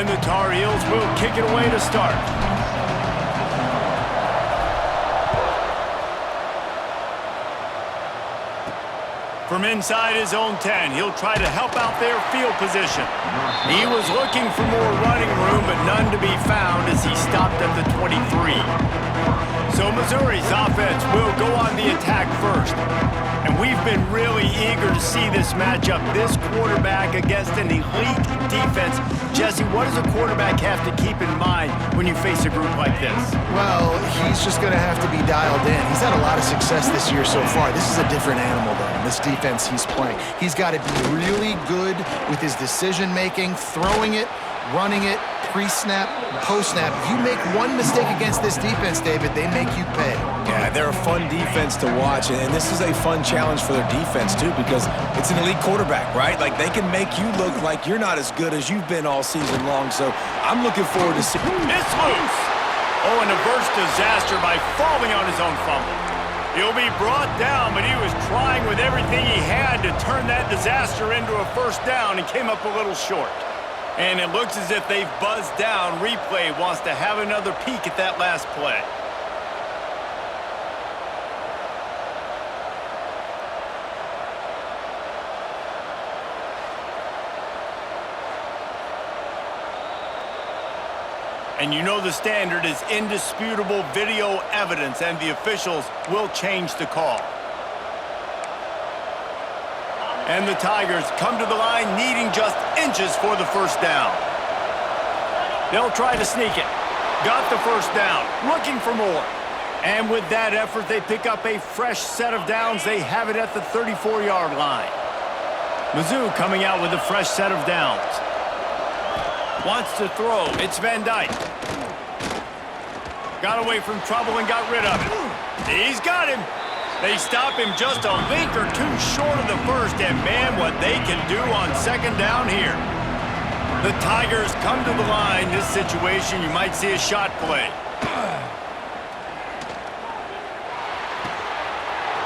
And the Tar Heels will kick it away to start. From inside his own 10, he'll try to help out their field position. He was looking for more running room, but none to be found as he stopped at the 23. So Missouri's offense will go on the attack first. And we've been really eager to see this matchup, this quarterback against an elite defense. Jesse, what does a quarterback have to keep in mind when you face a group like this? Well, he's just going to have to be dialed in. He's had a lot of success this year so far. This is a different animal, though, in this defense he's playing. He's got to be really good with his decision-making, throwing it, running it, pre-snap, post-snap. If you make one mistake against this defense, David, they make you pay. Yeah, they're a fun defense to watch, and this is a fun challenge for their defense, too, because it's an elite quarterback, right? Like, they can make you look like you're not as good as you've been all season long, so I'm looking forward to seeing... It's loose! Oh, an averse disaster by falling on his own fumble. He'll be brought down, but he was trying with everything he had to turn that disaster into a first down and came up a little short. And it looks as if they've buzzed down. Replay wants to have another peek at that last play. And you know the standard is indisputable video evidence, and the officials will change the call. And the Tigers come to the line needing just inches for the first down. They'll try to sneak it. Got the first down, looking for more. And with that effort, they pick up a fresh set of downs. They have it at the 34-yard line. Mizzou coming out with a fresh set of downs. Wants to throw. It's Van Dyke. Got away from trouble and got rid of it. He's got him. They stop him just a link or two short of the first, and man, what they can do on second down here. The Tigers come to the line. This situation, you might see a shot play.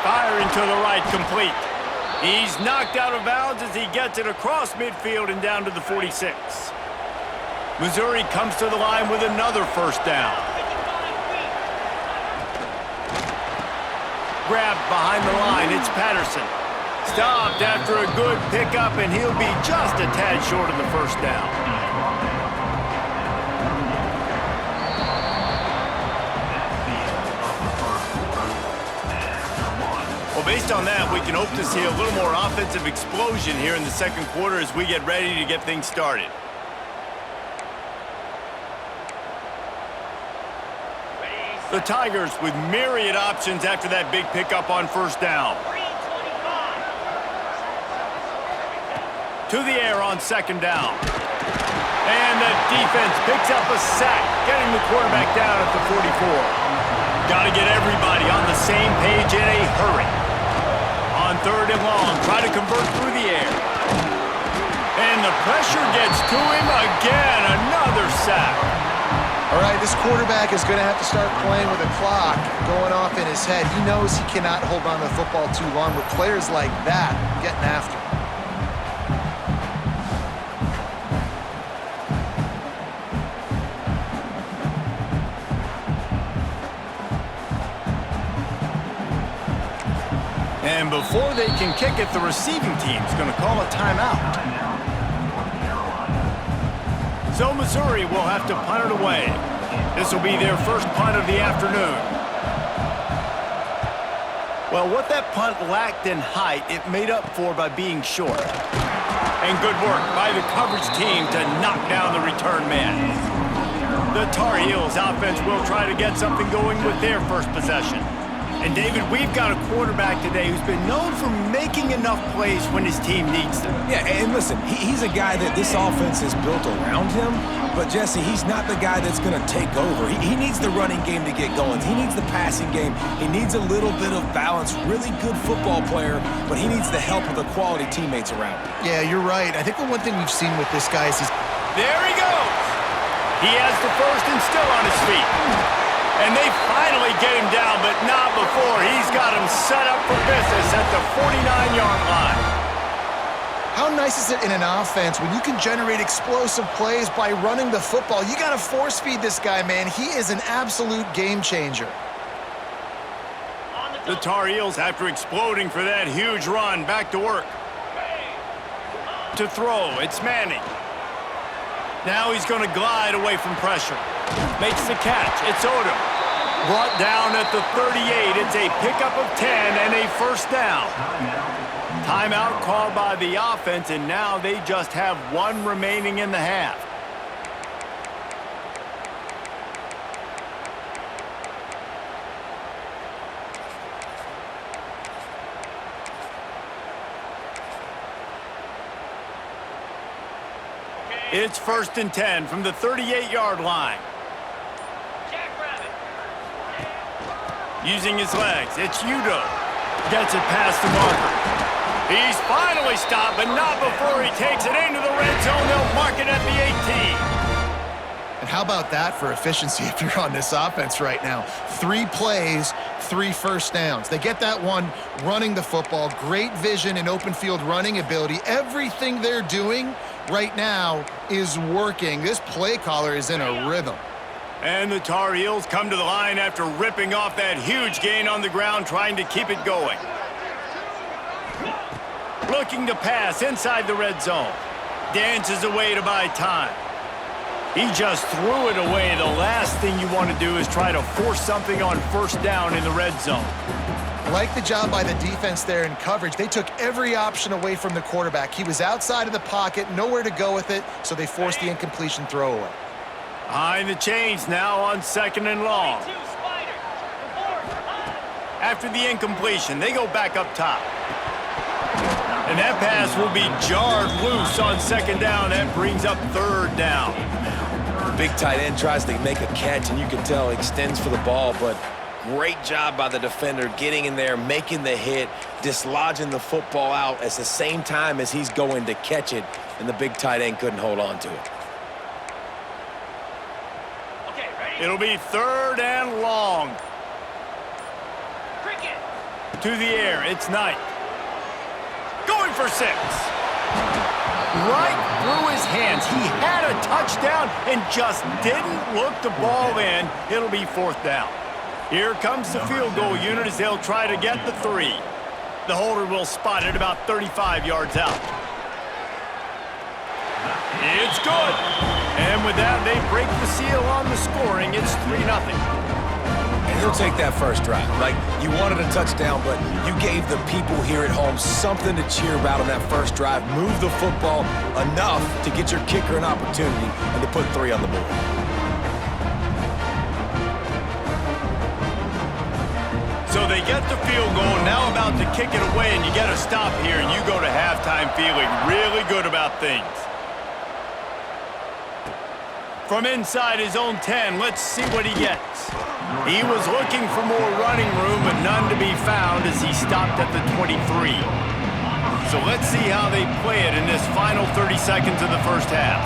Firing to the right, complete. He's knocked out of bounds as he gets it across midfield and down to the 46. Missouri comes to the line with another first down. Grabbed behind the line, it's Patterson. Stopped after a good pickup, and he'll be just a tad short of the first down. Well, based on that, we can hope to see a little more offensive explosion here in the second quarter as we get ready to get things started. The Tigers with myriad options after that big pickup on first down. To the air on second down. And the defense picks up a sack, getting the quarterback down at the 44. Got to get everybody on the same page in a hurry. On third and long, try to convert through the air. And the pressure gets to him again, another sack. All right, this quarterback is going to have to start playing with a clock going off in his head. He knows he cannot hold on to the football too long with players like that getting after him. And before they can kick it, the receiving team's going to call a timeout. So Missouri will have to punt it away. This will be their first punt of the afternoon. Well, what that punt lacked in height, it made up for by being short. And good work by the coverage team to knock down the return man. The Tar Heels offense will try to get something going with their first possession. And David, we've got a quarterback today who's been known for making enough plays when his team needs them. Yeah, and listen, he's a guy that this offense is built around him, but Jesse, he's not the guy that's going to take over. He needs the running game to get going. He needs the passing game. He needs a little bit of balance. Really good football player, but he needs the help of the quality teammates around him. Yeah, you're right. I think the one thing we've seen with this guy is he's... There he goes! He has the first and still on his feet. And they finally get him down, but not before. He's got him set up for business at the 49-yard line. How nice is it in an offense when you can generate explosive plays by running the football? You got to force feed this guy, man. He is an absolute game changer. The Tar Heels, after exploding for that huge run, back to work. To throw, it's Manning. Now he's going to glide away from pressure. Makes the catch, it's Odom. Brought down at the 38, it's a pickup of 10 and a first down. Timeout called by the offense, and now they just have one remaining in the half. It's 1st and 10 from the 38-yard line. Using his legs, it's Udo. Gets it past the marker. He's finally stopped, but not before he takes it into the red zone. They'll mark it at the 18. And how about that for efficiency if you're on this offense right now? 3 plays, 3 first downs. They get that one running the football, great vision and open field running ability. Everything they're doing right now is working. This play caller is in a rhythm. And the Tar Heels come to the line after ripping off that huge gain on the ground, trying to keep it going. Looking to pass inside the red zone. Dances away to buy time. He just threw it away. The last thing you want to do is try to force something on first down in the red zone. Like the job by the defense there in coverage. They took every option away from the quarterback. He was outside of the pocket, nowhere to go with it, so they forced the incompletion throwaway. Behind the chains now on 2nd and long. After the incompletion, they go back up top. And that pass will be jarred loose on 2nd down. That brings up 3rd down. Big tight end tries to make a catch, and you can tell extends for the ball, but great job by the defender getting in there, making the hit, dislodging the football out at the same time as he's going to catch it, and the big tight end couldn't hold on to it. It'll be 3rd and long. To the air, it's Knight. Going for 6. Right through his hands. He had a touchdown and just didn't look the ball in. It'll be 4th down. Here comes the field goal unit as they'll try to get the 3. The holder will spot it about 35 yards out. It's good. And with that, they break the seal on the scoring. It's 3-0. And he'll take that first drive. Like, you wanted a touchdown, but you gave the people here at home something to cheer about on that first drive. Move the football enough to get your kicker an opportunity and to put 3 on the board. So they get the field goal, now about to kick it away, and you get a stop here, and you go to halftime feeling really good about things. From inside his own 10, let's see what he gets. He was looking for more running room, but none to be found as he stopped at the 23. So let's see how they play it in this final 30 seconds of the first half.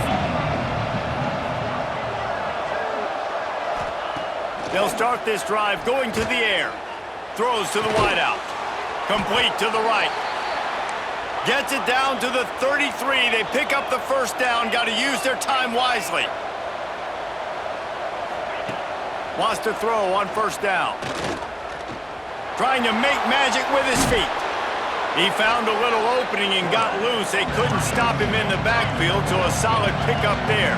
They'll start this drive going to the air. Throws to the wideout. Complete to the right. Gets it down to the 33. They pick up the first down. Got to use their time wisely. Wants to throw on first down. Trying to make magic with his feet. He found a little opening and got loose. They couldn't stop him in the backfield, so a solid pickup there.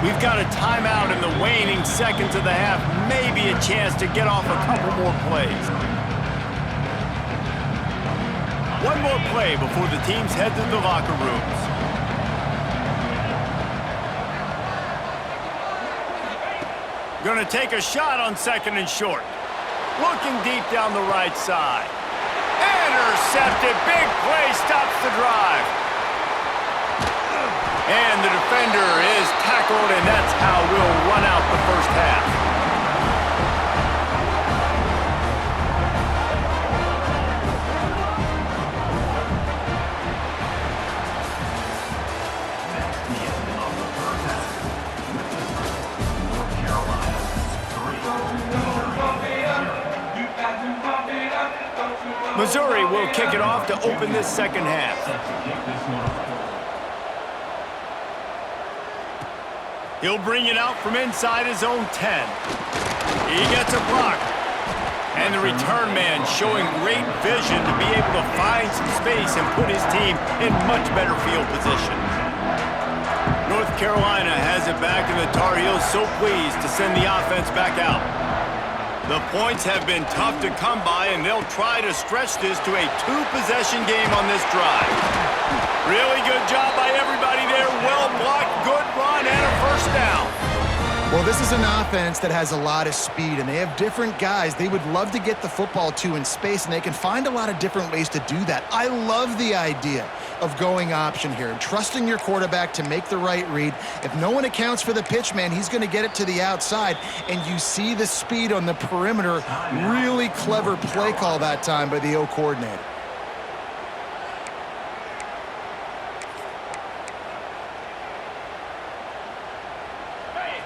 We've got a timeout in the waning seconds of the half. Maybe a chance to get off a couple more plays. One more play before the teams head to the locker rooms. Going to take a shot on 2nd and short. Looking deep down the right side. Intercepted. Big play stops the drive. And the defender is tackled, and that's how we'll run out the first half. Missouri will kick it off to open this second half. He'll bring it out from inside his own 10. He gets a block. And the return man showing great vision to be able to find some space and put his team in much better field position. North Carolina has it back, and the Tar Heels so pleased to send the offense back out. The points have been tough to come by, and they'll try to stretch this to a two-possession game on this drive. Really good job by everybody there. Well blocked, good run, and a first down. Well, this is an offense that has a lot of speed, and they have different guys they would love to get the football to in space, and they can find a lot of different ways to do that. I love the idea of going option here and trusting your quarterback to make the right read. If no one accounts for the pitch man, he's going to get it to the outside, and you see the speed on the perimeter. Really clever play call that time by the O coordinator.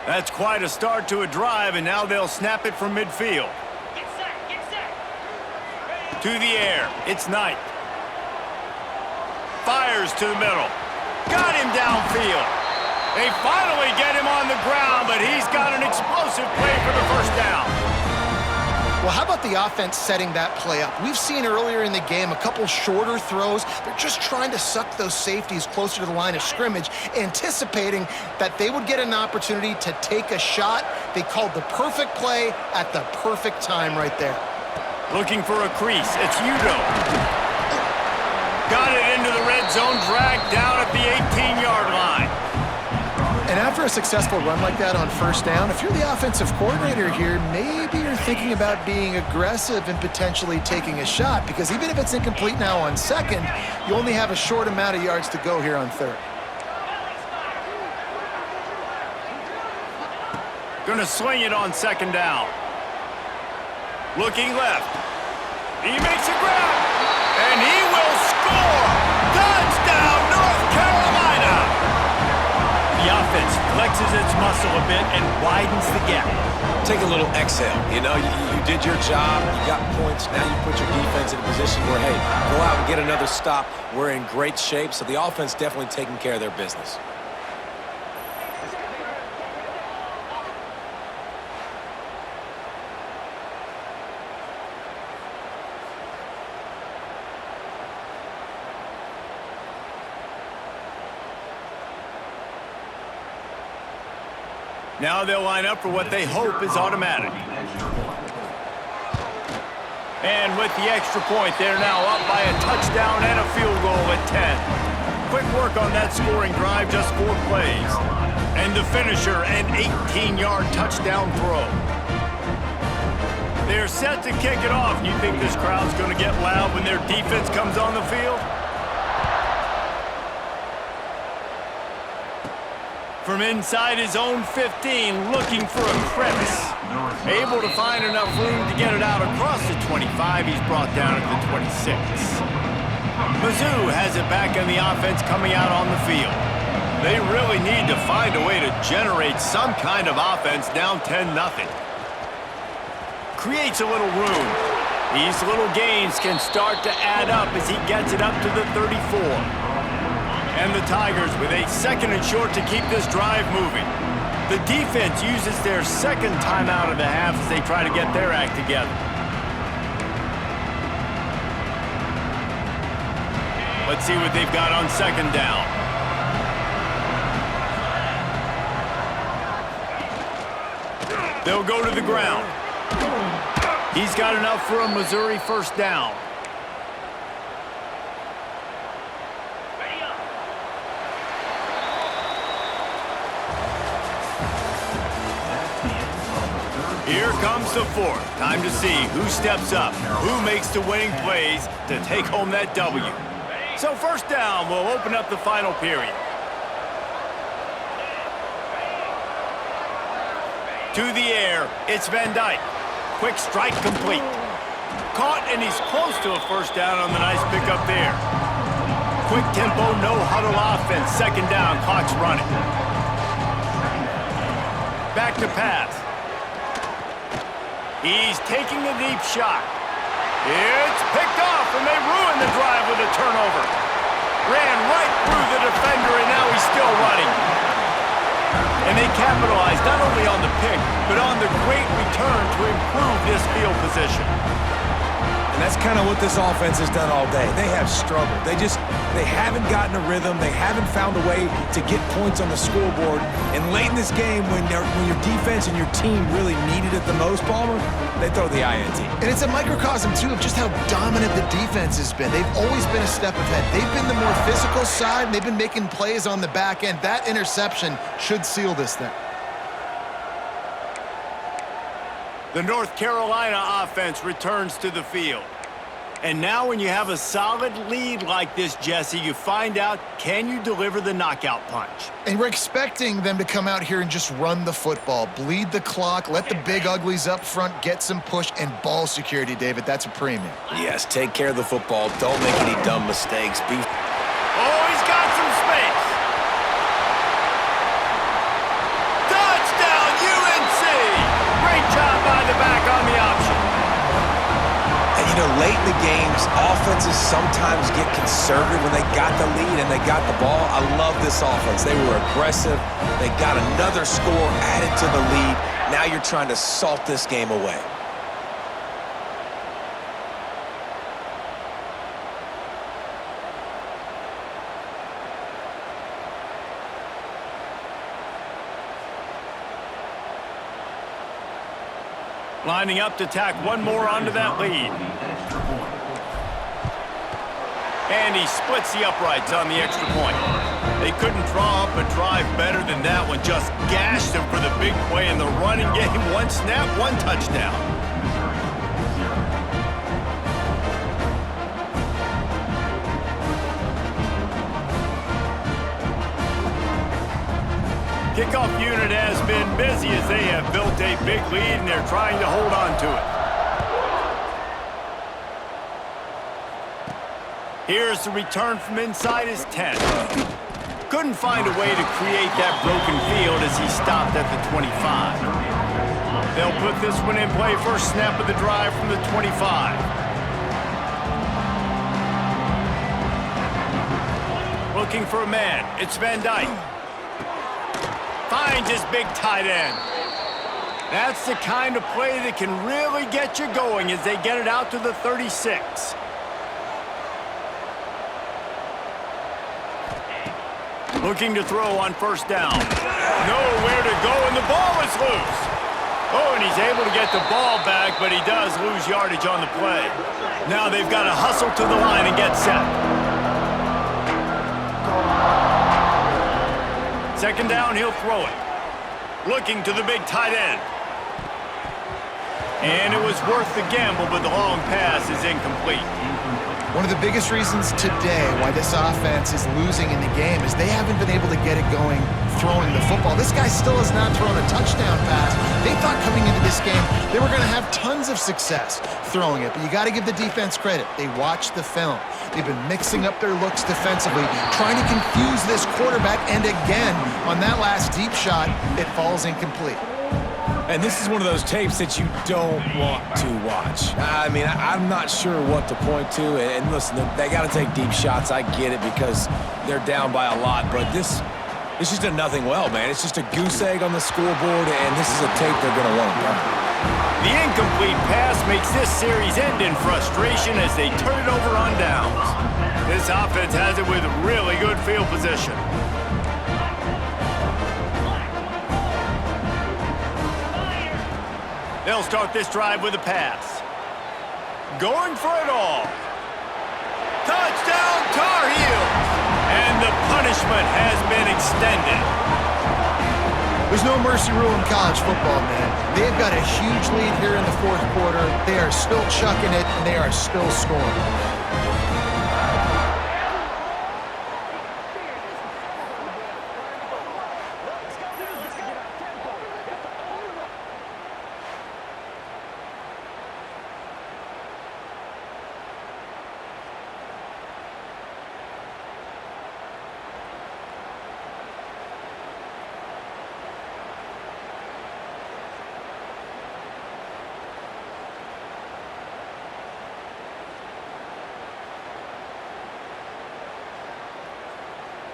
That's quite a start to a drive, and now they'll snap it from midfield. Get set, get set. To the air, it's Knight. Fires to the middle. Got him downfield. They finally get him on the ground, but he's got an explosive play for the first down. Well, how about the offense setting that play up? We've seen earlier in the game a couple shorter throws. They're just trying to suck those safeties closer to the line of scrimmage, anticipating that they would get an opportunity to take a shot. They called the perfect play at the perfect time right there. Looking for a crease. It's Udo. Got it into the red zone, dragged down at the 18-yard line. And after a successful run like that on first down, if you're the offensive coordinator here, maybe you're thinking about being aggressive and potentially taking a shot, because even if it's incomplete now on second, you only have a short amount of yards to go here on third. Gonna swing it on second down. Looking left. He makes a grab, and he will score! Touchdown, North Carolina! The offense flexes its muscle a bit and widens the gap. Take a little exhale. You know, you did your job. You got points. Now you put your defense in a position where, hey, go out and get another stop. We're in great shape, so the offense definitely taking care of their business. Now they'll line up for what they hope is automatic. And with the extra point, they're now up by a touchdown and a field goal at 10. Quick work on that scoring drive, just 4 plays. And the finisher, an 18-yard touchdown throw. They're set to kick it off. You think this crowd's going to get loud when their defense comes on the field? From inside his own 15, looking for a crevice. Able to find enough room to get it out across the 25. He's brought down at the 26. Mizzou has it back on the offense coming out on the field. They really need to find a way to generate some kind of offense down 10-0. Creates a little room. These little gains can start to add up as he gets it up to the 34. And the Tigers with a second and short to keep this drive moving. The defense uses their second timeout of the half as they try to get their act together. Let's see what they've got on second down. They'll go to the ground. He's got enough for a Missouri first down. Here comes the fourth. Time to see who steps up, who makes the winning plays to take home that W. So first down will open up the final period. To the air, it's Van Dyke. Quick strike complete. Caught, and he's close to a first down on the nice pickup there. Quick tempo, no huddle offense. Second down, clock's running. Back to pass. He's taking a deep shot. It's picked off, and they ruin the drive with a turnover. Ran right through the defender, and now he's still running. And they capitalized not only on the pick, but on the great return to improve this field position. And that's kind of what this offense has done all day. They have struggled. They haven't gotten a rhythm. They haven't found a way to get points on the scoreboard. And late in this game, when your defense and your team really needed it the most, Palmer, they throw the INT. And it's a microcosm, too, of just how dominant the defense has been. They've always been a step ahead. They've been the more physical side, and they've been making plays on the back end. That interception should seal this thing. The North Carolina offense returns to the field. And now when you have a solid lead like this, Jesse, you find out, can you deliver the knockout punch? And we're expecting them to come out here and just run the football, bleed the clock, let the big uglies up front get some push, and ball security, David. That's a premium. Yes, take care of the football. Don't make any dumb mistakes. Oh, he's got some space. Touchdown, UNC! Great job by the back on the option. And, you know, late in the games, offenses sometimes get conservative when they got the lead and they got the ball. I love this offense. They were aggressive. They got another score added to the lead. Now you're trying to salt this game away. Lining up to tack one more onto that lead. And he splits the uprights on the extra point. They couldn't draw up a drive better than that one. Just gashed him for the big play in the running game. One snap, one touchdown. Kickoff unit has been busy as they have built a big lead and they're trying to hold on to it. Here's the return from inside his 10. Couldn't find a way to create that broken field as he stopped at the 25. They'll put this one in play, first snap of the drive from the 25. Looking for a man, it's Van Dyke. Finds his big tight end. That's the kind of play that can really get you going as they get it out to the 36. Looking to throw on first down. Nowhere to go, and the ball is loose. Oh, and he's able to get the ball back, but he does lose yardage on the play. Now they've got to hustle to the line and get set. Second down, he'll throw it. Looking to the big tight end. And it was worth the gamble, but the long pass is incomplete. One of the biggest reasons today why this offense is losing in the game is they haven't been able to get it going throwing the football. This guy still has not thrown a touchdown pass. They thought coming into this game they were going to have tons of success throwing it, but you got to give the defense credit. They watched the film. They've been mixing up their looks defensively, trying to confuse this quarterback, and again, on that last deep shot, it falls incomplete. And this is one of those tapes that you don't want to watch. I mean, I'm not sure what to point to. And listen, they got to take deep shots. I get it because they're down by a lot. But this just did nothing well, man. It's just a goose egg on the scoreboard, and this is a tape they're going to want to run. The incomplete pass makes this series end in frustration as they turn it over on downs. This offense has it with really good field position. They'll start this drive with a pass. Going for it all. Touchdown, Tar Heels! And the punishment has been extended. There's no mercy rule in college football, man. They've got a huge lead here in the fourth quarter. They are still chucking it, and they are still scoring.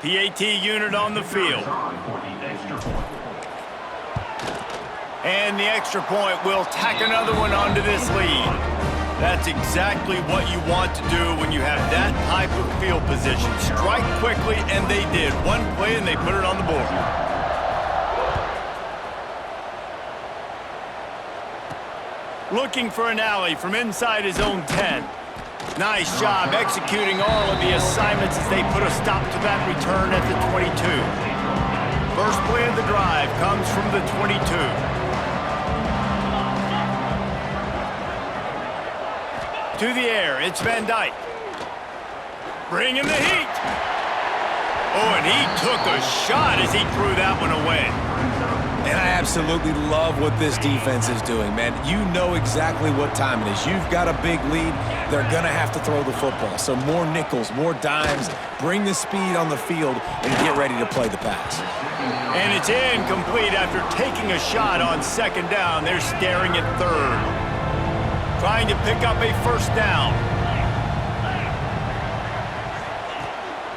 PAT unit on the field. And the extra point will tack another one onto this lead. That's exactly what you want to do when you have that type of field position. Strike quickly, and they did. One play, and they put it on the board. Looking for an alley from inside his own 10. Nice job executing all of the assignments as they put a stop to that return at the 22. First play of the drive comes from the 22. To the air, it's Van Dyke. Bringing the heat. Oh, and he took a shot as he threw that one away. And I absolutely love what this defense is doing, man. You know exactly what time it is. You've got a big lead. They're going to have to throw the football. So more nickels, more dimes. Bring the speed on the field and get ready to play the pass. And it's incomplete after taking a shot on second down. They're staring at third. Trying to pick up a first down.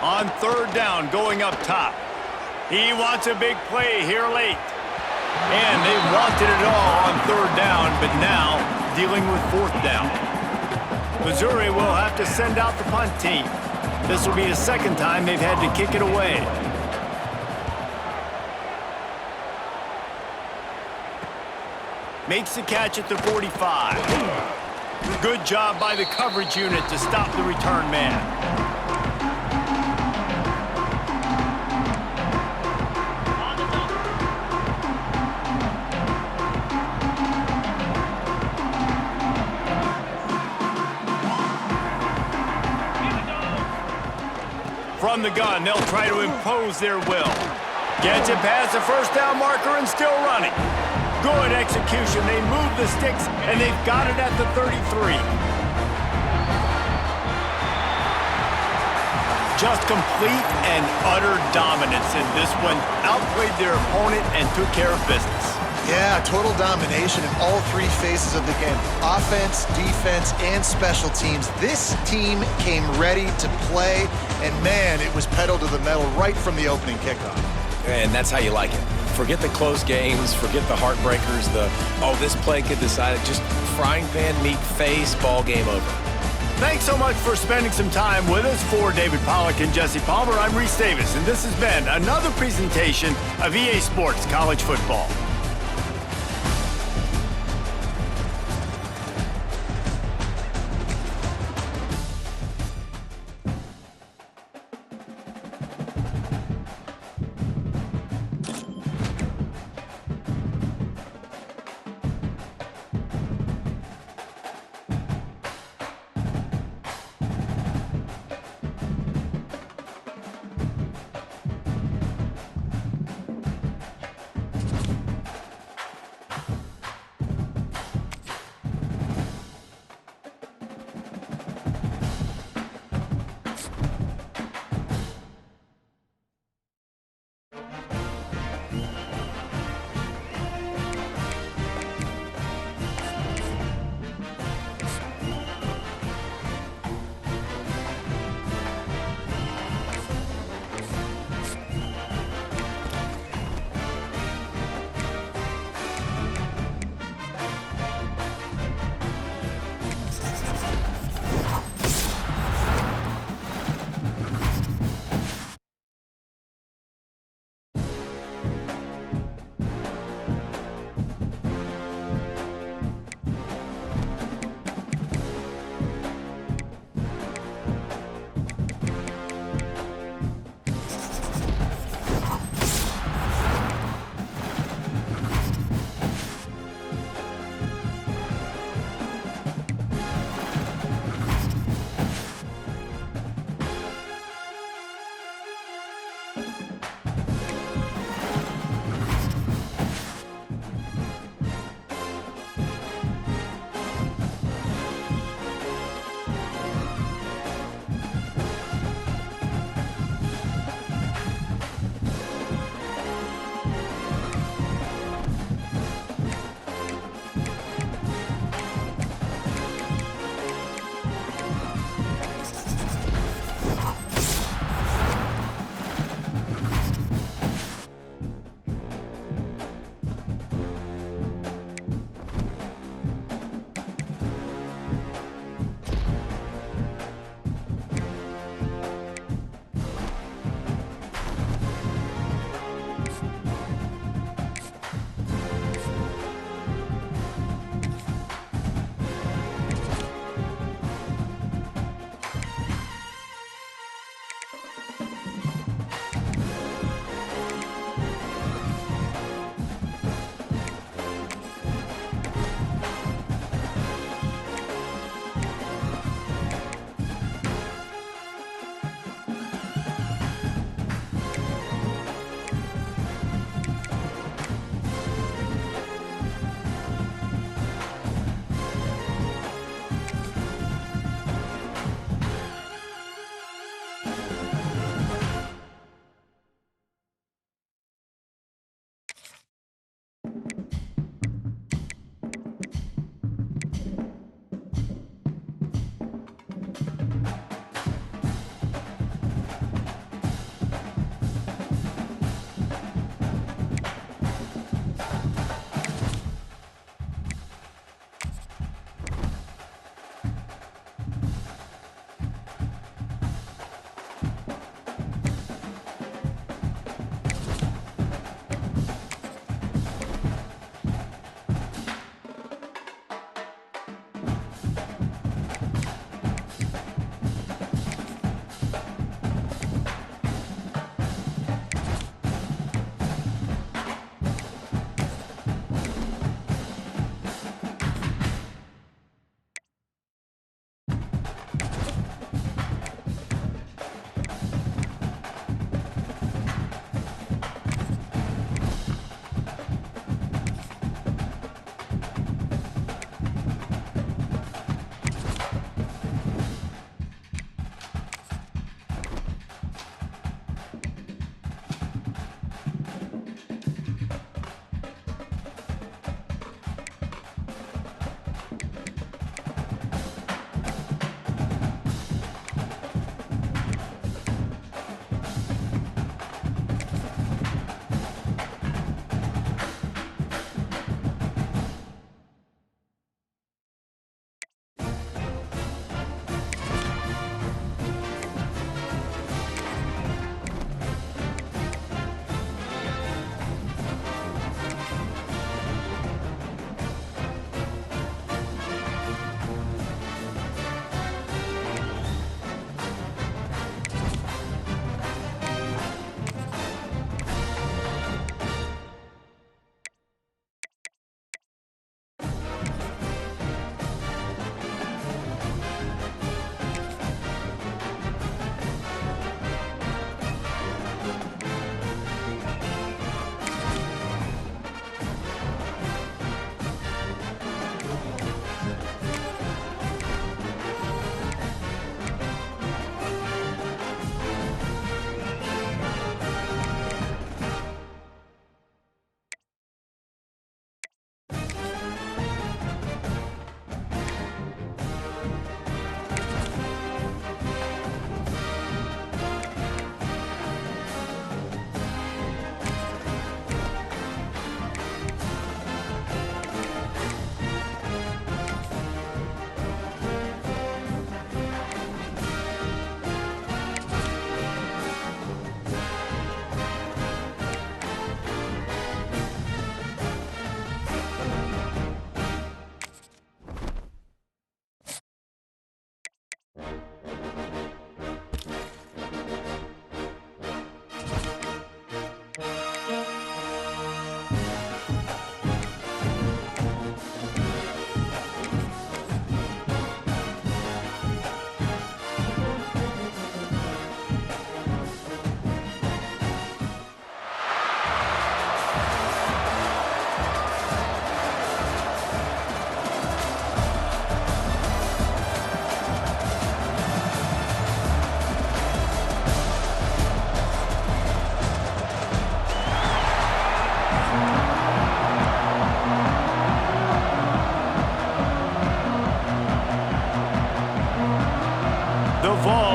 On third down, going up top. He wants a big play here late. And they wanted it all on third down, but now dealing with fourth down. Missouri will have to send out the punt team. This will be the second time they've had to kick it away. Makes the catch at the 45. Good job by the coverage unit to stop the return man. From the gun, they'll try to impose their will. Gets it past the first down marker and still running. Good execution. They move the sticks, and they've got it at the 33. Just complete and utter dominance in this one. Outplayed their opponent and took care of business. Yeah, total domination in all three phases of the game. Offense, defense, and special teams. This team came ready to play, and man, it was pedal to the metal right from the opening kickoff. And that's how you like it. Forget the close games, forget the heartbreakers, this play could decide it. Just frying pan, meat face, ball game over. Thanks so much for spending some time with us. For David Pollack and Jesse Palmer, I'm Reese Davis, and this has been another presentation of EA Sports College Football.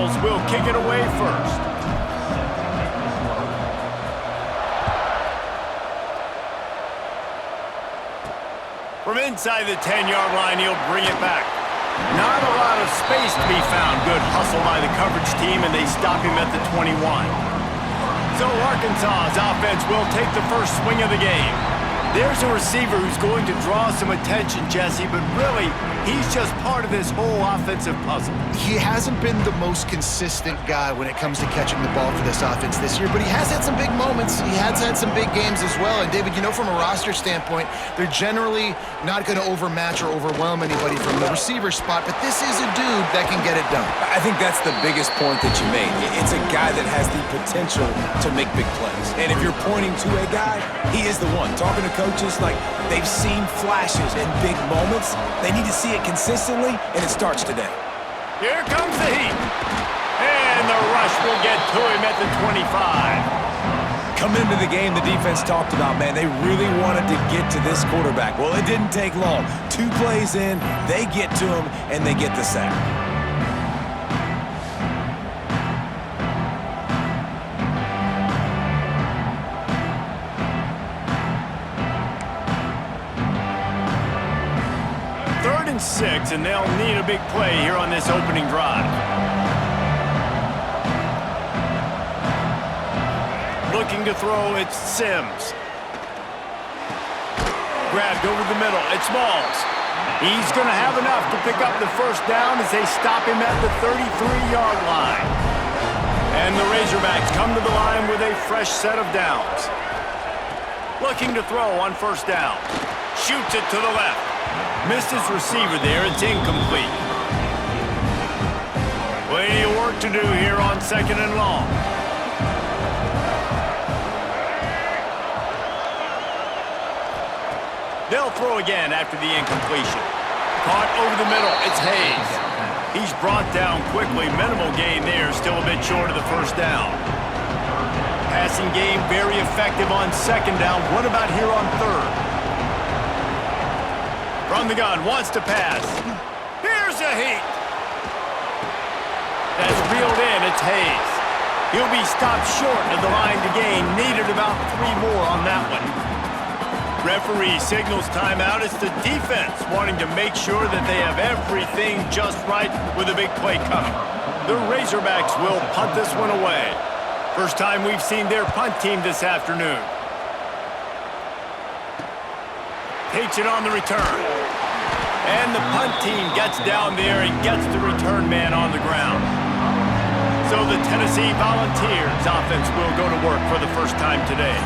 Bills will kick it away first. From inside the 10-yard line, he'll bring it back. Not a lot of space to be found. Good hustle by the coverage team, and they stop him at the 21. So Arkansas's offense will take the first swing of the game. There's a receiver who's going to draw some attention, Jesse, but really, he's just part of this whole offensive puzzle. He hasn't been the most consistent guy when it comes to catching the ball for this offense this year, but he has had some big moments. He has had some big games as well. And, David, you know, from a roster standpoint, they're generally not going to overmatch or overwhelm anybody from the receiver spot, but this is a dude that can get it done. I think that's the biggest point that you made. It's a guy that has the potential to make big plays. And if you're pointing to a guy, he is the one. Talking to coaches, like, they've seen flashes and big moments. They need to see it consistently, and it starts today. Here comes the heat. And the rush will get to him at the 25. Coming into the game, the defense talked about, man, they really wanted to get to this quarterback. Well, it didn't take long. 2 plays in, they get to him, and they get the sack. Third and 6, and they'll need a big play here on this opening drive. Looking to throw, it's Sims. Grabbed over the middle, it's Smalls. He's going to have enough to pick up the first down as they stop him at the 33-yard line. And the Razorbacks come to the line with a fresh set of downs. Looking to throw on first down. Shoots it to the left. Missed his receiver there, it's incomplete. Plenty of work to do here on 2nd and long. They'll throw again after the incompletion. Caught over the middle, it's Hayes. He's brought down quickly, minimal gain there, still a bit short of the first down. Passing game very effective on 2nd down. What about here on 3rd? From the gun, wants to pass. Here's a heat. That's reeled in, it's Hayes. He'll be stopped short of the line to gain. Needed about 3 more on that one. Referee signals timeout. It's the defense wanting to make sure that they have everything just right with a big play coming. The Razorbacks will punt this one away. First time we've seen their punt team this afternoon. Takes it on the return. And the punt team gets down there and gets the return man on the ground. So the Tennessee Volunteers offense will go to work for the first time today.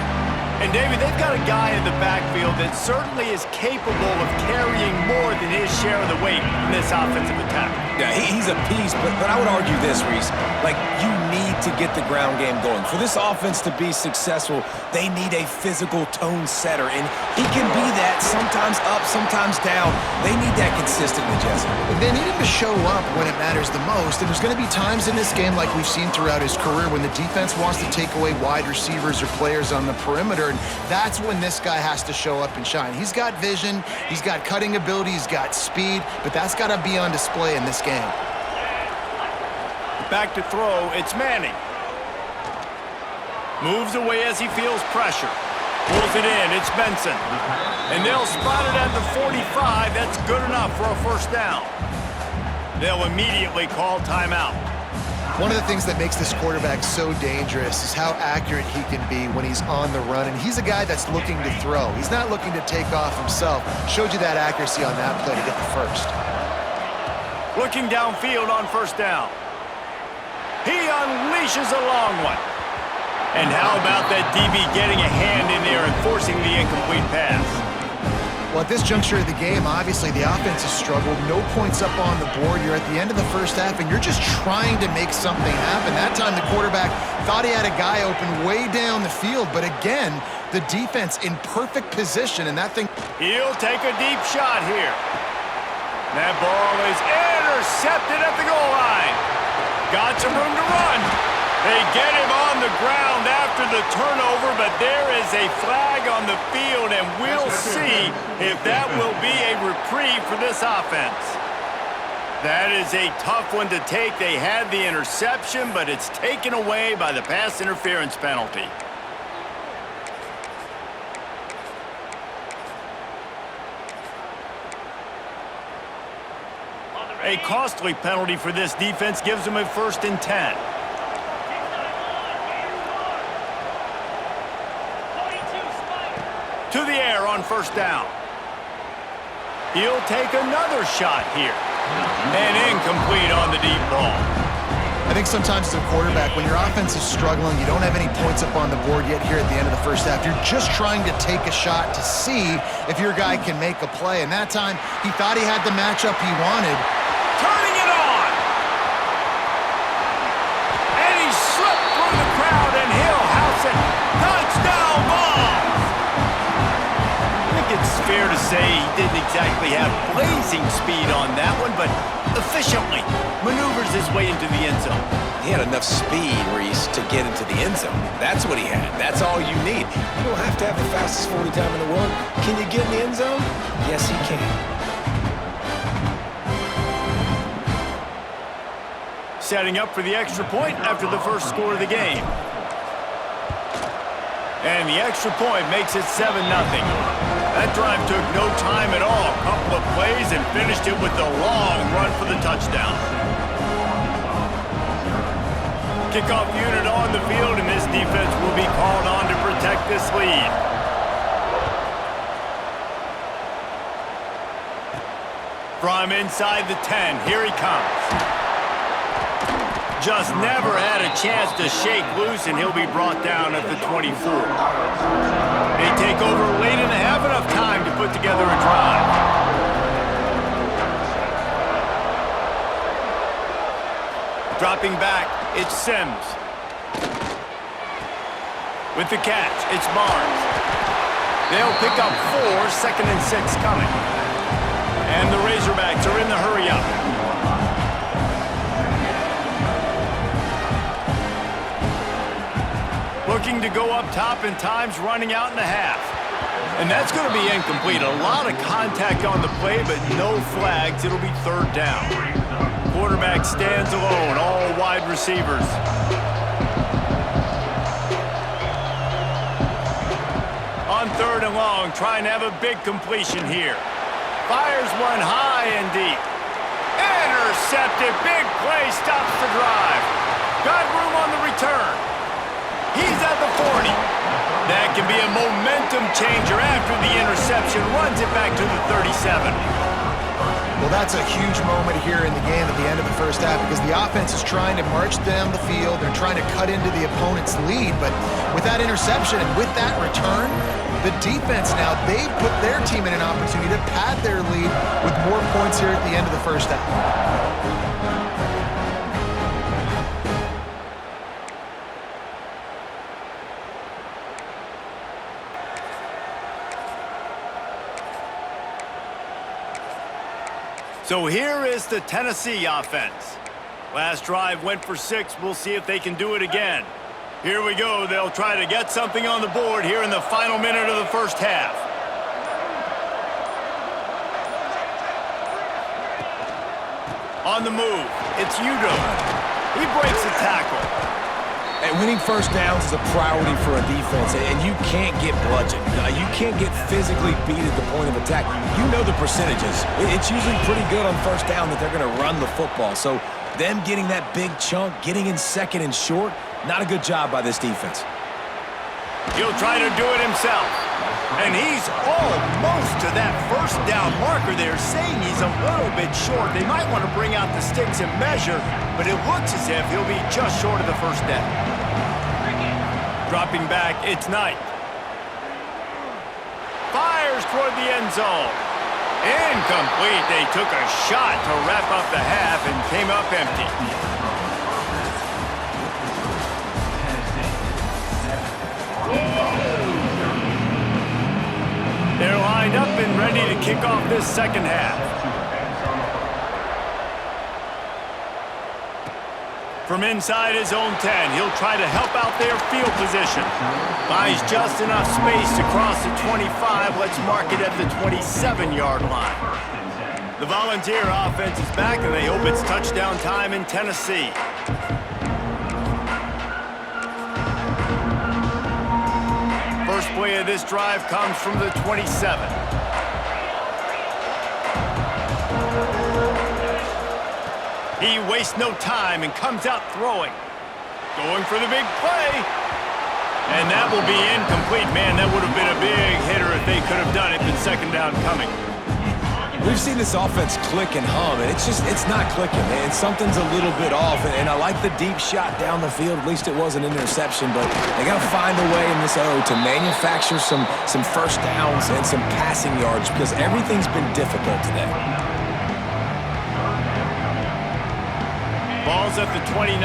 And, David, they've got a guy in the backfield that certainly is capable of carrying more than his share of the weight in this offensive attack. Yeah, he's a piece, but I would argue this, Reese. Like, you need to get the ground game going. For this offense to be successful, they need a physical tone setter, and he can be that, sometimes up, sometimes down. They need that consistently, Jesse. They need him to show up when it matters the most, and there's going to be times in this game like we've seen throughout his career when the defense wants to take away wide receivers or players on the perimeter, and that's when this guy has to show up and shine. He's got vision, he's got cutting ability, he's got speed, but that's got to be on display in this game. Back to throw, it's Manning. Moves away as he feels pressure. Pulls it in, it's Benson. And they'll spot it at the 45. That's good enough for a first down. They'll immediately call timeout. One of the things that makes this quarterback so dangerous is how accurate he can be when he's on the run. And he's a guy that's looking to throw. He's not looking to take off himself. Showed you that accuracy on that play to get the first. Looking downfield on first down. He unleashes a long one. And how about that DB getting a hand in there and forcing the incomplete pass? Well, at this juncture of the game, obviously the offense has struggled. No points up on the board. You're at the end of the first half, and you're just trying to make something happen. That time the quarterback thought he had a guy open way down the field, but again, the defense in perfect position, and that thing... He'll take a deep shot here. That ball is intercepted at the goal line. Got some room to run. They get him on the ground after the turnover, but there is a flag on the field, and we'll see if that will be a reprieve for this offense. That is a tough one to take. They had the interception, but it's taken away by the pass interference penalty. A costly penalty for this defense gives them a 1st and 10. To the air on 1st down. He'll take another shot here. And incomplete on the deep ball. I think sometimes as a quarterback, when your offense is struggling, you don't have any points up on the board yet here at the end of the 1st half. You're just trying to take a shot to see if your guy can make a play. And that time, he thought he had the matchup he wanted. Turning it on! And he slipped through the crowd, and he'll house it. Touchdown ball! I think it's fair to say he didn't exactly have blazing speed on that one, but efficiently maneuvers his way into the end zone. He had enough speed, Reese, to get into the end zone. That's what he had. That's all you need. You don't have to have the fastest 40 time in the world. Can you get in the end zone? Yes, he can. Setting up for the extra point after the first score of the game. And the extra point makes it 7-0. That drive took no time at all. A couple of plays and finished it with a long run for the touchdown. Kickoff unit on the field, and this defense will be called on to protect this lead. From inside the 10, here he comes. Just never had a chance to shake loose, and he'll be brought down at the 24. They take over late and have enough time to put together a drive. Dropping back, it's Sims. With the catch, it's Barnes. They'll pick up 4, 2nd and 6 coming. And the Razorbacks are in the hurry-up. Looking to go up top, and time's running out in the half. And that's going to be incomplete. A lot of contact on the play, but no flags. It'll be 3rd down. Quarterback stands alone, all wide receivers. On 3rd and long, trying to have a big completion here. Fires one high and deep. Intercepted. Big play stops the drive. Got room on the return. He's at the 40. That can be a momentum changer after the interception. Runs it back to the 37. Well, that's a huge moment here in the game at the end of the 1st half because the offense is trying to march down the field. They're trying to cut into the opponent's lead. But with that interception and with that return, the defense now, they put their team in an opportunity to pad their lead with more points here at the end of the 1st half. So here is the Tennessee offense. Last drive went for 6. We'll see if they can do it again. Here we go. They'll try to get something on the board here in the final minute of the 1st half. On the move, it's Udo. He breaks a tackle. And winning 1st downs is a priority for a defense, and you can't get bludgeoned. You can't get physically beat at the point of attack. You know the percentages. It's usually pretty good on 1st down that they're going to run the football. So them getting that big chunk, getting in 2nd and short, not a good job by this defense. He'll try to do it himself. And he's almost to that 1st down marker there, saying he's a little bit short. They might want to bring out the sticks and measure, but it looks as if he'll be just short of the 1st down. Dropping back, it's Knight. Fires toward the end zone. Incomplete. They took a shot to wrap up the half and came up empty. They're lined up and ready to kick off this 2nd half. From inside his own 10, he'll try to help out their field position. Buys just enough space to cross the 25. Let's mark it at the 27-yard line. The Volunteer offense is back, and they hope it's touchdown time in Tennessee. First play of this drive comes from the 27. He wastes no time and comes out throwing. Going for the big play. And that will be incomplete. Man, that would have been a big hitter if they could have done it, but second down coming. We've seen this offense click and hum, and it's not clicking, man. Something's a little bit off, and I like the deep shot down the field. At least it was an interception, but they got to find a way in this O to manufacture some first downs and some passing yards because everything's been difficult today. Ball's at the 29.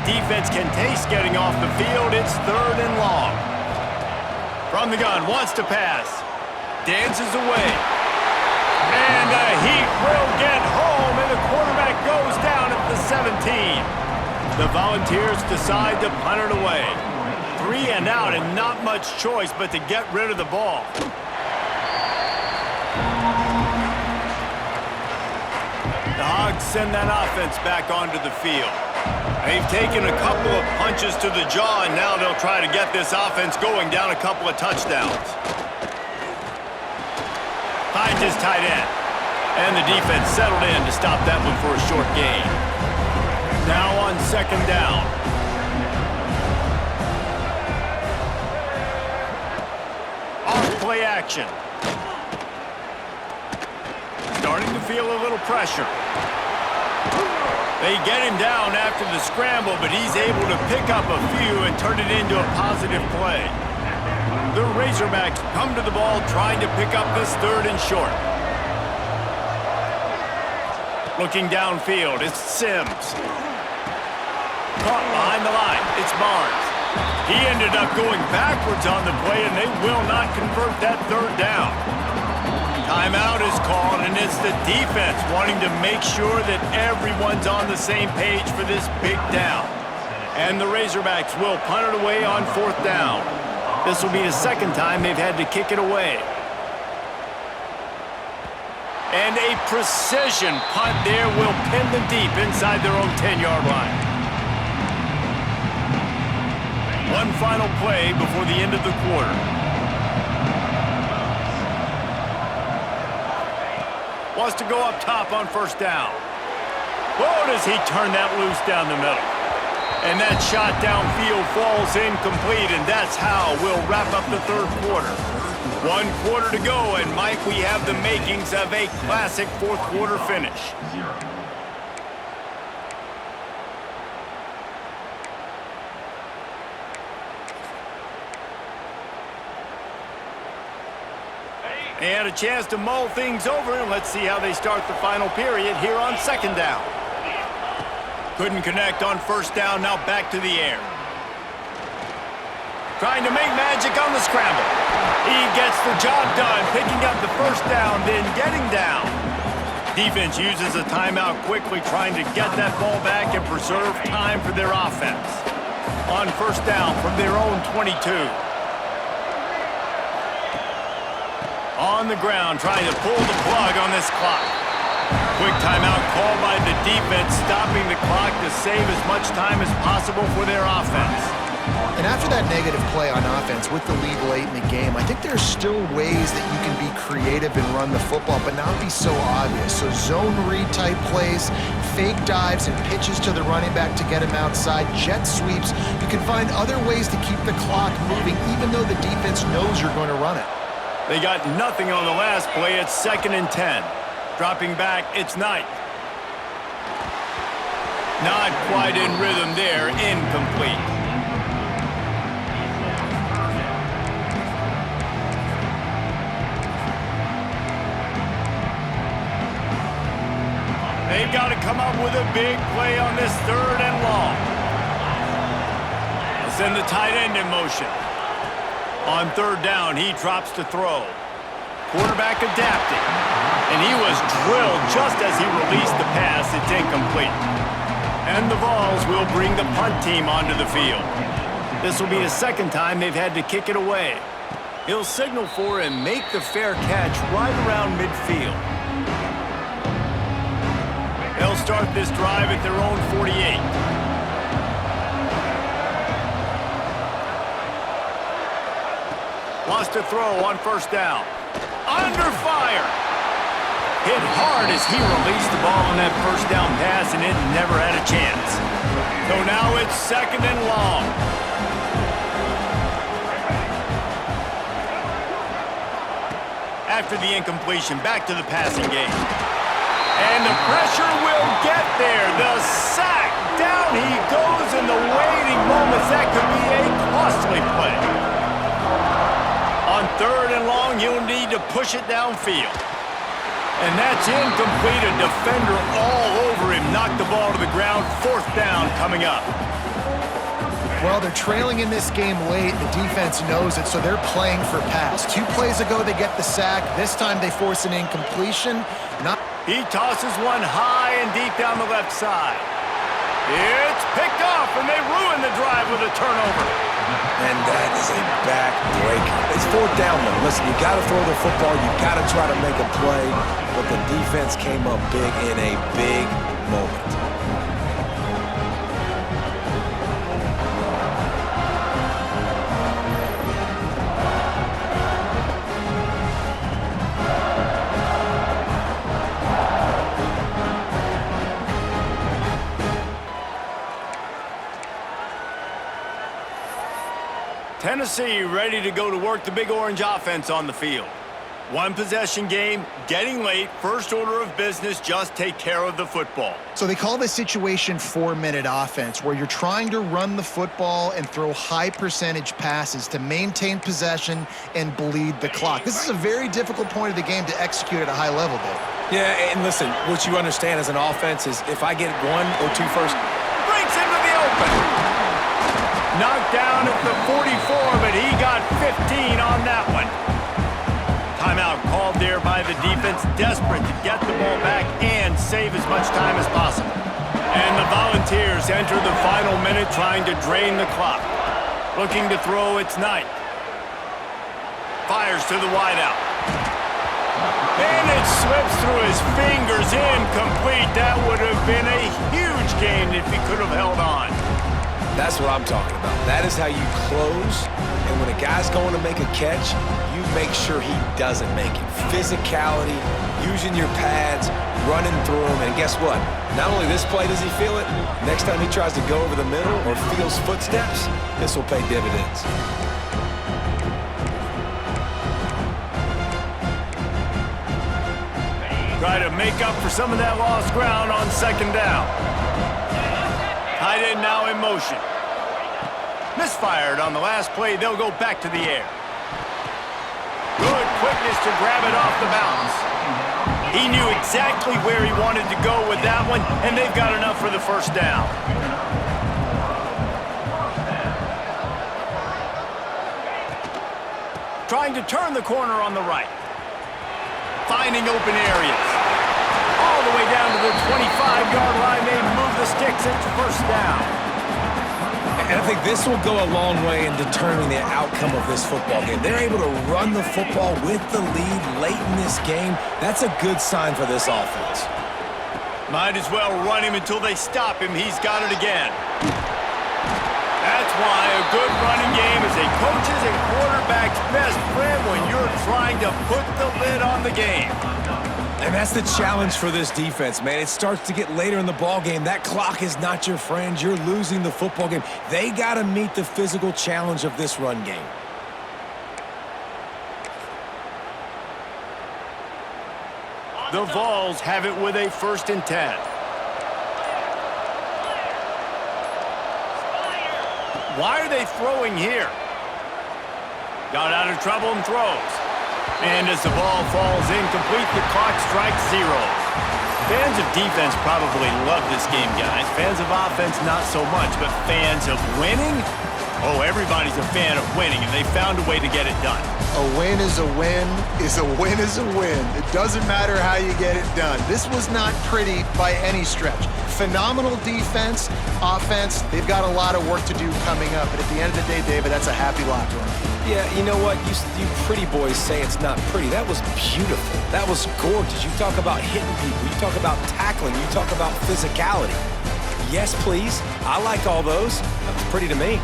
Defense can taste getting off the field. It's 3rd and long. From the gun, wants to pass. Dances away. And the Heat will get home, and the quarterback goes down at the 17. The Volunteers decide to punt it away. 3 and out, and not much choice but to get rid of the ball. The Hogs send that offense back onto the field. They've taken a couple of punches to the jaw, and now they'll try to get this offense going down a couple of touchdowns. Finds his tight end. And the defense settled in to stop that one for a short gain. Now on second down. Off play action. Starting to feel a little pressure. They get him down after the scramble, but he's able to pick up a few and turn it into a positive play. The Razorbacks come to the ball trying to pick up this 3rd and short. Looking downfield, it's Sims. Caught behind the line, it's Barnes. He ended up going backwards on the play, and they will not convert that 3rd down. Timeout is called, and it's the defense wanting to make sure that everyone's on the same page for this big down. And the Razorbacks will punt it away on 4th down. This will be the second time they've had to kick it away. And a precision punt there will pin them deep inside their own 10-yard line. One final play before the end of the quarter. Wants to go up top on 1st down. Whoa, does he turn that loose down the middle. And that shot downfield falls incomplete, and that's how we'll wrap up the 3rd quarter. 1 quarter to go, and Mike, we have the makings of a classic 4th quarter finish. And a chance to mull things over, and let's see how they start the final period here on 2nd down. Couldn't connect on 1st down, now back to the air. Trying to make magic on the scramble. He gets the job done, picking up the 1st down, then getting down. Defense uses a timeout quickly, trying to get that ball back and preserve time for their offense. On 1st down from their own 22. On the ground, trying to pull the plug on this clock. Quick timeout called by the defense, stopping the clock to save as much time as possible for their offense. And after that negative play on offense with the lead late in the game, I think there's still ways that you can be creative and run the football, but not be so obvious. So zone read type plays, fake dives and pitches to the running back to get him outside, jet sweeps. You can find other ways to keep the clock moving, even though the defense knows you're going to run it. They got nothing on the last play. It's 2nd and 10. Dropping back, it's Knight. Not quite in rhythm there, incomplete. They've got to come up with a big play on this 3rd and long. They'll send the tight end in motion. On 3rd down, he drops to throw. Quarterback adapting. And he was drilled just as he released the pass. It's incomplete. And the Vols will bring the punt team onto the field. This will be the 2nd time they've had to kick it away. He'll signal for and make the fair catch right around midfield. They'll start this drive at their own 48. Wants to throw on first down. Under fire. Hit hard as he released the ball on that first down pass, and it never had a chance. So now it's 2nd and long. After the incompletion, back to the passing game. And the pressure will get there. The sack. Down he goes in the waiting moments. That could be a costly play. On 3rd and long, you'll need to push it downfield. And that's incomplete. A defender all over him. Knocked the ball to the ground. 4th down coming up. Well, they're trailing in this game late. The defense knows it, so they're playing for pass. 2 plays ago, they get the sack. This time, they force an incompletion. He tosses one high and deep down the left side. It's picked off, and they ruin the drive with a turnover. And that is a back-breaker. It's 4th down, though. Listen, you got to throw the football. You got to try to make a play. But the defense came up big in a big moment. Tennessee ready to go to work the Big Orange offense on the field. 1 possession game, getting late, first order of business, just take care of the football. So they call this situation 4-minute offense, where you're trying to run the football and throw high percentage passes to maintain possession and bleed the clock. This is a very difficult point of the game to execute at a high level, Dave. Yeah, and listen, what you understand as an offense is if I get 1 or 2 first, Breaks into the open. Knocked down at the 44, but he got 15 on that one. Timeout called there by the defense, desperate to get the ball back and save as much time as possible. And the Volunteers enter the final minute trying to drain the clock. Looking to throw, it's Knight. Fires to the wideout. And it slips through his fingers, incomplete. That would have been a huge gain if he could have held on. that's what I'm talking about. That is how you close. And when a guy's going to make a catch, you make sure he doesn't make it. Physicality, using your pads, running through them. And guess what? Not only this play does he feel it, next time he tries to go over the middle or feels footsteps, this will pay dividends. Try to make up for some of that lost ground on second down. Tight end now in motion. Misfired on the last play. They'll go back to the air. Good quickness to grab it off the bounce. He knew exactly where he wanted to go with that one, and they've got enough for the first down. Trying to turn the corner on the right. Finding open areas. All the way down to the 25-yard line. They move the sticks into first down. And I think this will go a long way in determining the outcome of this football game. They're able to run the football with the lead late in this game. That's a good sign for this offense. Might as well run him until they stop him. He's got it again. That's why a good running game is a coach's and quarterback's best friend when you're trying to put the lid on the game. And that's the challenge for this defense, man. It starts to get later in the ball game. That clock is not your friend. You're losing the football game. They got to meet the physical challenge of this run game. The Vols have it with a 1st and 10. Why are they throwing here? Got out of trouble and throws. And as the ball falls incomplete, the clock strikes 0. Fans of defense probably love this game, guys. Fans of offense, not so much. But fans of winning? Oh, everybody's a fan of winning, and they found a way to get it done. A win is a win is a win is a win. It doesn't matter how you get it done. This was not pretty by any stretch. Phenomenal defense, offense. They've got a lot of work to do coming up. But at the end of the day, David, that's a happy locker room. Yeah, you know what? You pretty boys say it's not pretty. That was beautiful. That was gorgeous. You talk about hitting people. You talk about tackling. You talk about physicality. Yes, please. I like all those. That's pretty to me.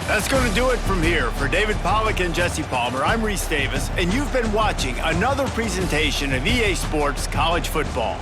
That's going to do it from here. For David Pollack and Jesse Palmer, I'm Reese Davis, and you've been watching another presentation of EA Sports College Football.